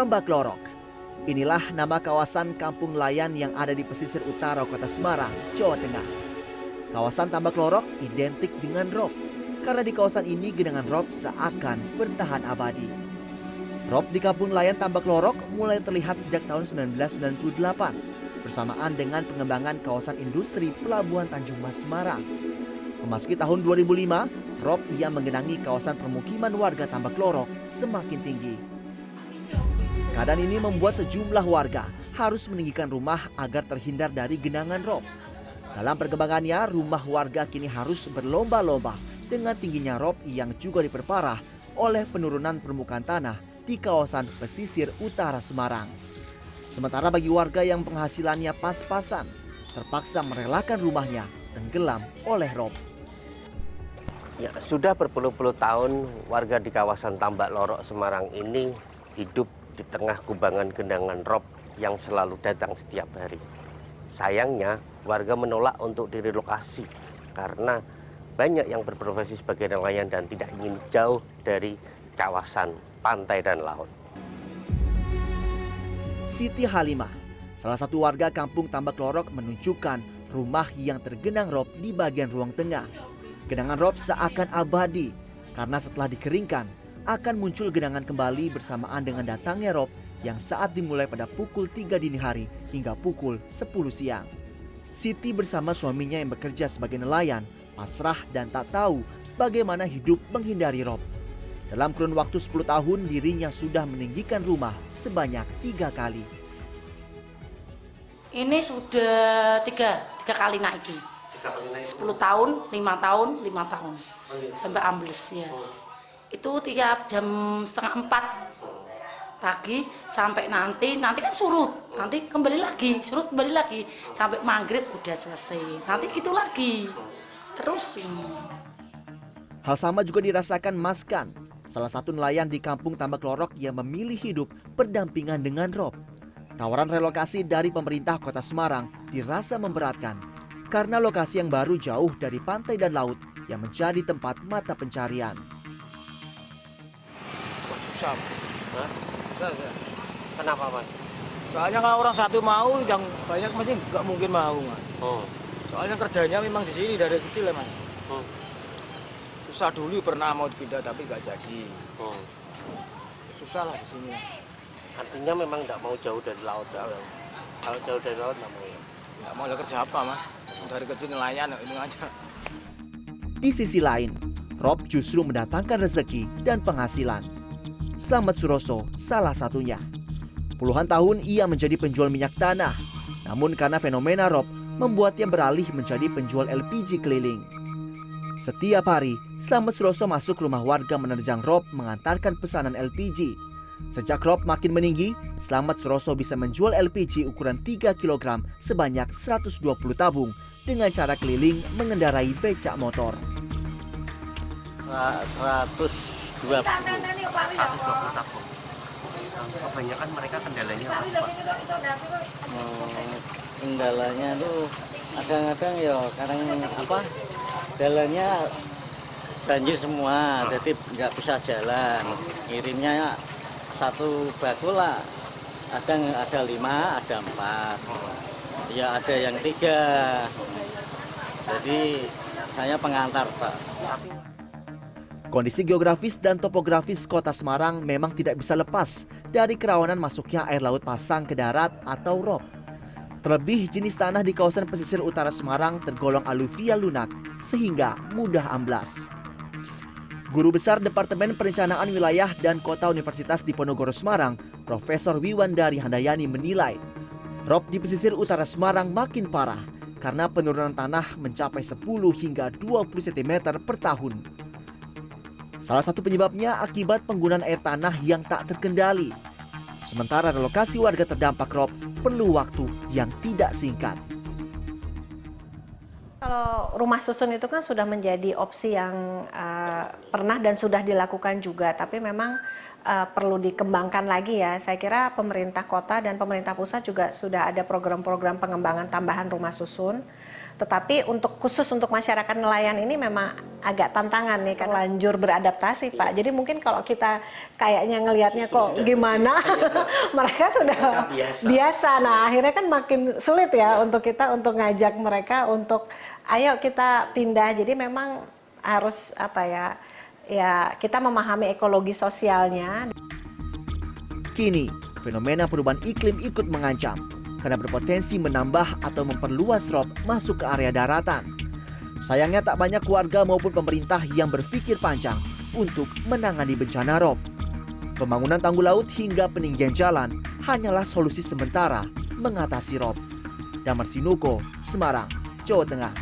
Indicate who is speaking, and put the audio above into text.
Speaker 1: Tambak Lorok. Inilah nama kawasan kampung nelayan yang ada di pesisir utara Kota Semarang, Jawa Tengah. Kawasan Tambak Lorok identik dengan rob, karena di kawasan ini genangan rob seakan bertahan abadi. Rob di kampung nelayan Tambak Lorok mulai terlihat sejak tahun 1998, bersamaan dengan pengembangan kawasan industri Pelabuhan Tanjung Mas Semarang. Memasuki tahun 2005, rob yang menggenangi kawasan permukiman warga Tambak Lorok semakin tinggi. Keadaan ini membuat sejumlah warga harus meninggikan rumah agar terhindar dari genangan rob. Dalam perkembangannya, rumah warga kini harus berlomba-lomba dengan tingginya rob yang juga diperparah oleh penurunan permukaan tanah di kawasan pesisir utara Semarang. Sementara bagi warga yang penghasilannya pas-pasan, terpaksa merelakan rumahnya tenggelam oleh rob.
Speaker 2: Ya, sudah berpuluh-puluh tahun warga di kawasan Tambak Lorok Semarang ini hidup di tengah kubangan genangan rob yang selalu datang setiap hari. Sayangnya, warga menolak untuk direlokasi karena banyak yang berprofesi sebagai nelayan dan tidak ingin jauh dari kawasan pantai dan laut.
Speaker 1: Siti Halimah, salah satu warga kampung Tambak Lorok, menunjukkan rumah yang tergenang rob di bagian ruang tengah. Genangan rob seakan abadi karena setelah dikeringkan akan muncul genangan kembali bersamaan dengan datangnya rob yang saat dimulai pada pukul 3 dini hari hingga pukul 10 siang. Siti bersama suaminya yang bekerja sebagai nelayan pasrah dan tak tahu bagaimana hidup menghindari rob. Dalam kurun waktu 10 tahun dirinya sudah meninggikan rumah sebanyak 3 kali.
Speaker 3: Ini sudah tiga kali naiki. 10 tahun, 5 tahun, 5 tahun. Sampai ambles ya. Itu tiap jam 3:30 pagi sampai nanti kan surut, nanti kembali lagi, surut kembali lagi sampai maghrib udah selesai, nanti gitu lagi terus ini.
Speaker 1: Hal sama juga dirasakan Maskan, salah satu nelayan di kampung Tambak Lorok yang memilih hidup berdampingan dengan rob. Tawaran relokasi dari pemerintah Kota Semarang dirasa memberatkan karena lokasi yang baru jauh dari pantai dan laut yang menjadi tempat mata pencarian.
Speaker 4: Susah.
Speaker 2: Hah?
Speaker 4: Susah.
Speaker 2: Kenapa, Mas?
Speaker 4: Soalnya kalau orang satu mau, yang banyak masih nggak mungkin mau, Mas. Soalnya kerjanya memang di sini dari kecil ya, Mas. Susah dulu pernah mau dipindah tapi nggak jadi. Susah lah di sini.
Speaker 2: Artinya memang tidak mau jauh dari laut. Kalau jauh dari laut nggak mau ya?
Speaker 4: Nggak mau kerja apa, Mas? Dari kecil nelayan ini aja.
Speaker 1: Di sisi lain, rob justru mendatangkan rezeki dan penghasilan. Slamet Suroso salah satunya. Puluhan tahun ia menjadi penjual minyak tanah. Namun karena fenomena rob membuatnya beralih menjadi penjual LPG keliling. Setiap hari, Slamet Suroso masuk rumah warga menerjang rob mengantarkan pesanan LPG. Sejak rob makin meninggi, Slamet Suroso bisa menjual LPG ukuran 3 kg sebanyak 120 tabung dengan cara keliling mengendarai becak motor.
Speaker 2: 120 tabung. Kebanyakan mereka kendalanya apa?
Speaker 5: Kendalanya tuh kadang-kadang ya jalannya banjir semua, jadi nggak bisa jalan. Kirimnya satu bakul lah, ada 5, ada 4, ya ada yang 3. Jadi saya pengantar, Pak.
Speaker 1: Kondisi geografis dan topografis Kota Semarang memang tidak bisa lepas dari kerawanan masuknya air laut pasang ke darat atau rob. Terlebih jenis tanah di kawasan pesisir utara Semarang tergolong aluvial lunak sehingga mudah amblas. Guru Besar Departemen Perencanaan Wilayah dan Kota Universitas Diponegoro Semarang, Profesor Wiwandari Handayani menilai, rob di pesisir utara Semarang makin parah karena penurunan tanah mencapai 10 hingga 20 cm per tahun. Salah satu penyebabnya akibat penggunaan air tanah yang tak terkendali. Sementara relokasi warga terdampak rob perlu waktu yang tidak singkat.
Speaker 6: Kalau rumah susun itu kan sudah menjadi opsi yang pernah dan sudah dilakukan juga, tapi memang perlu dikembangkan lagi ya. Saya kira pemerintah kota dan pemerintah pusat juga sudah ada program-program pengembangan tambahan rumah susun. Tetapi khusus untuk masyarakat nelayan ini memang agak tantangan nih, kan lanjur beradaptasi Pak. Jadi mungkin kalau kita kayaknya ngelihatnya kok gimana, mereka sudah biasa. Nah akhirnya kan makin sulit ya untuk kita untuk ngajak mereka untuk ayo kita pindah. Jadi memang harus ya kita memahami ekologi sosialnya.
Speaker 1: Kini, fenomena perubahan iklim ikut mengancam karena berpotensi menambah atau memperluas rob masuk ke area daratan. Sayangnya tak banyak warga maupun pemerintah yang berpikir panjang untuk menangani bencana rob. Pembangunan tanggul laut hingga peninggian jalan hanyalah solusi sementara mengatasi rob. Damar Sinuko, Semarang, Jawa Tengah.